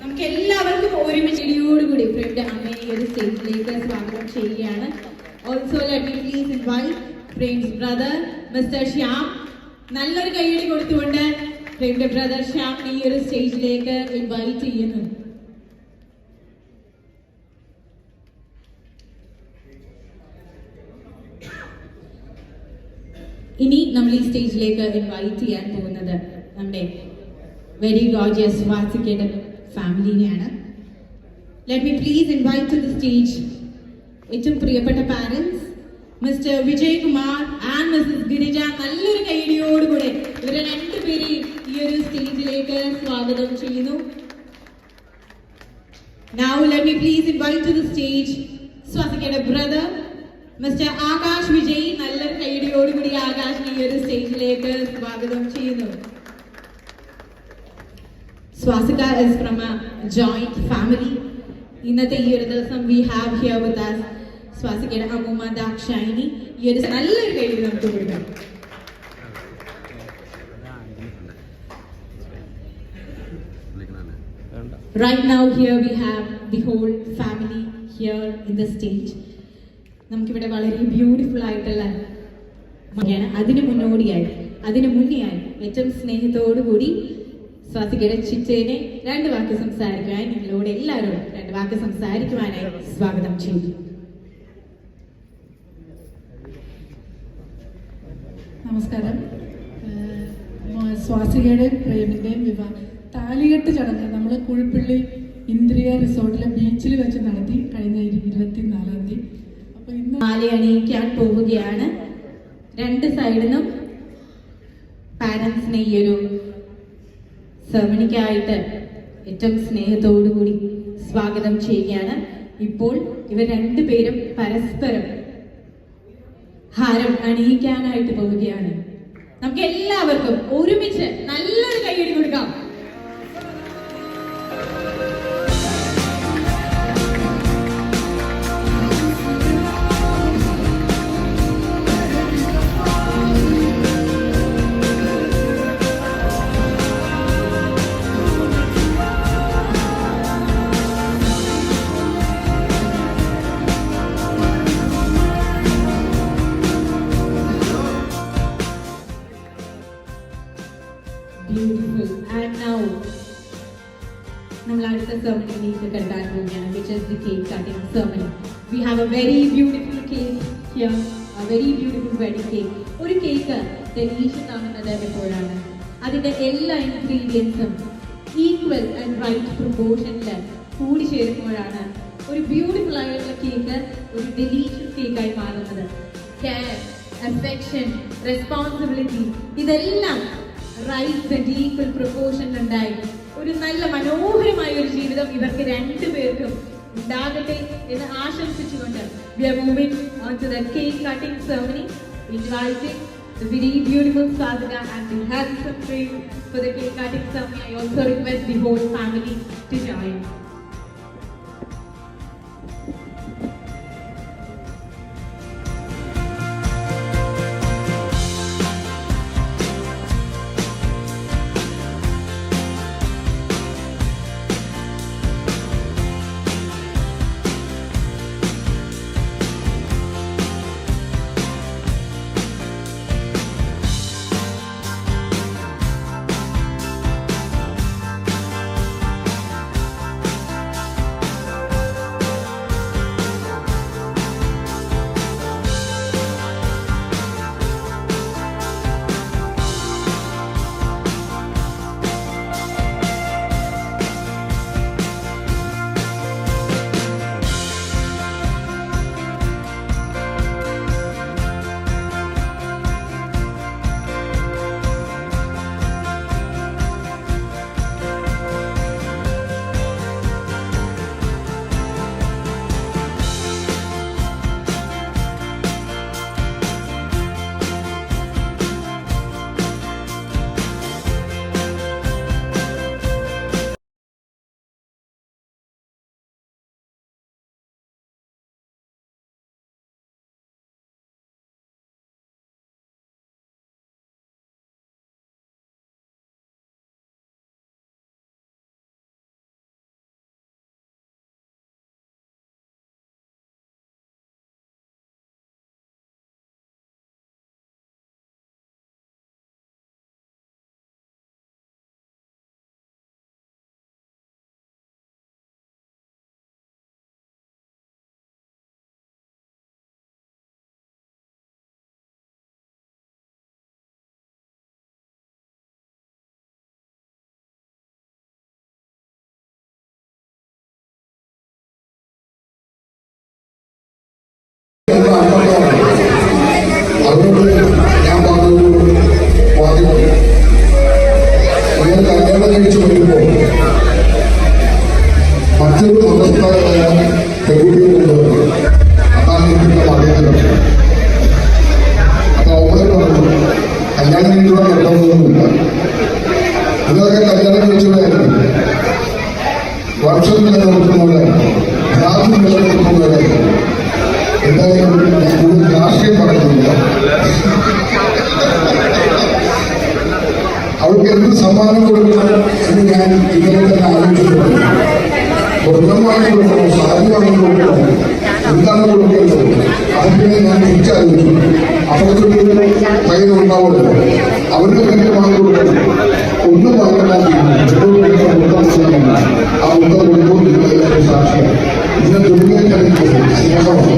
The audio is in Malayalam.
നമുക്ക് എല്ലാവർക്കും ഒരുമിച്ചിടിയോടുകൂടി ഫ്രണ്ട് അമ്മയെ ഈ ഒരു സ്റ്റേജിലേക്ക് സ്വാഗതം ചെയ്യുകയാണ്. Also let me please invite friends brother mister Shyam. നല്ലൊരു കൈയടി കൊടുത്തുകൊണ്ട് ഫ്രണ്ട് ബ്രദർ ശ്യാം ഈ ഒരു സ്റ്റേജിലേക്ക് ഇൻവൈറ്റ് ചെയ്യുന്നു. ഇനി നമ്മൾ ഈ സ്റ്റേജിലേക്ക് ഇൻവൈറ്റ് ചെയ്യാൻ പോകുന്നത് നമ്മുടെ വെരി ഗോർജിയസ് വാസിക്കയുടെ ഫാമിലിനെയാണ്. Let me please invite to the stage ഏറ്റവും പ്രിയപ്പെട്ട parents Mr Vijay Kumar and Mrs Girija. നല്ലൊരു കൈയടിയോടുകൂടെ ഇവരെ രണ്ടുപേരെയും ഈ ഒരു സ്റ്റേജിലേക്ക് സ്വാഗതം ചെയ്യുന്നു. Now let me please invite to the stage സ്വാസികയുടെ ബ്രദർ മിസ്റ്റർ ആകാശ് വിജയ്. നല്ലൊരു കൈയടിയോടുകൂടി ആകാശിനെ ഈ ഒരു സ്റ്റേജിലേക്ക് സ്വാഗതം ചെയ്യുന്നു. Swasika is from a joint family. ഇന്നത്തെ ഈ ഒരു ദിവസം we have here with us സ്വാസികയുടെ അമ്മൂമ്മ ദാക്ഷായിനി. ഈ ഒരു നല്ലൊരു കൈയടി നമുക്ക് കൊടുക്കാം. Right now here we have the whole family here in the stage. നമുക്കിവിടെ വളരെ ബ്യൂട്ടിഫുൾ ആയിട്ടുള്ള അതിന് മുന്നെയായി ഏറ്റവും സ്നേഹത്തോടുകൂടി സ്വാസികയുടെ ചിറ്റേനെ രണ്ട് വാക്ക് സംസാരിക്കുവാൻ നിങ്ങളോട് എല്ലാവരോടും രണ്ട് വാക്ക് സംസാരിക്കുവാനായി സ്വാഗതം ചെയ്തു. നമസ്കാരം. സ്വാസികയുടെയും പ്രേമിന്റെയും താലികെട്ട് ചടങ്ങ് നമ്മൾ കുഴിപ്പള്ളി ഇന്ദ്രിയ റിസോർട്ടിലെ ബീച്ചിൽ വെച്ച് നടത്തി കഴിഞ്ഞ 24-ാം തീയതി. അപ്പൊ ഇന്ന് മാല അണിയിക്കാൻ പോവുകയാണ്. രണ്ട് സൈഡിലും പാരന്റ്സിനെ ഈ ഒരു സെറമണിക്കായിട്ട് ഏറ്റവും സ്നേഹത്തോടുകൂടി സ്വാഗതം ചെയ്യുകയാണ്. ഇപ്പോൾ ഇവർ രണ്ടുപേരും പരസ്പരം ഹാരം അണിയിക്കാനായിട്ട് പോവുകയാണ്. നമുക്ക് എല്ലാവർക്കും ഒരുമിച്ച് നല്ലൊരു കൈയടി കൊടുക്കാം. Beautiful. And now നമ്മൾ അടുത്ത സെറമണിയിലേക്ക് കടക്കാൻ പോവുകയാണ്, which is the cake cutting ceremony. We have a very beautiful cake here, a very beautiful wedding cake. ഒരു കേക്ക് ഡെലീഷ്യസ് ആകുന്നത് എപ്പോഴാണ് അതിന്റെ എല്ലാ ഇൻഗ്രീഡിയൻസും ഈക്വൽ ആൻഡ് റൈറ്റ് പ്രൊപ്പോർഷനിൽ കൂടി ചേരുമ്പോഴാണ് ഒരു ബ്യൂട്ടിഫുൾ ആയിട്ടുള്ള കേക്ക് ഒരു ഡെലീഷ്യസ് കേക്കായി മാറുന്നത്. കെയർ, അഫെക്ഷൻ, റെസ്പോൺസിബിലിറ്റി ഇതെല്ലാം റൈറ്റ്സ് ആൻഡ് ഈക്വൽ പ്രൊപ്പോർഷനിലുണ്ടായി ഒരു നല്ല മനോഹരമായ ഒരു ജീവിതം ഇവർക്ക് രണ്ടുപേർക്കും ഉണ്ടാകട്ടെ എന്ന് ആശംസിച്ചുകൊണ്ട് we are moving on to the cake cutting ceremony, inviting the very beautiful Swastika and the handsome friend for the cake cutting ceremony. I also request the whole family to join. സ്വർണം വാങ്ങി കൊടുക്കണോ, സാരി വാങ്ങി കൊടുക്കണോ, എന്താണ് കൊടുക്കേണ്ടത്, അതൊക്കെ ഞാൻ തിരിച്ചറിയിച്ചു. അപ്പുറത്തെ വീട്ടിലെ പയ്യനുണ്ടാവുമല്ലോ, അവരുടെ കയ്യിൽ വാങ്ങി കൊടുക്കണം. ഒന്നും വാങ്ങാൻ ആ ഉത്തരം കൊടുക്കുമ്പോൾ സാക്ഷിയാണ്. ഇതിനെ ദുർഗ സ്നേഹമാണ്.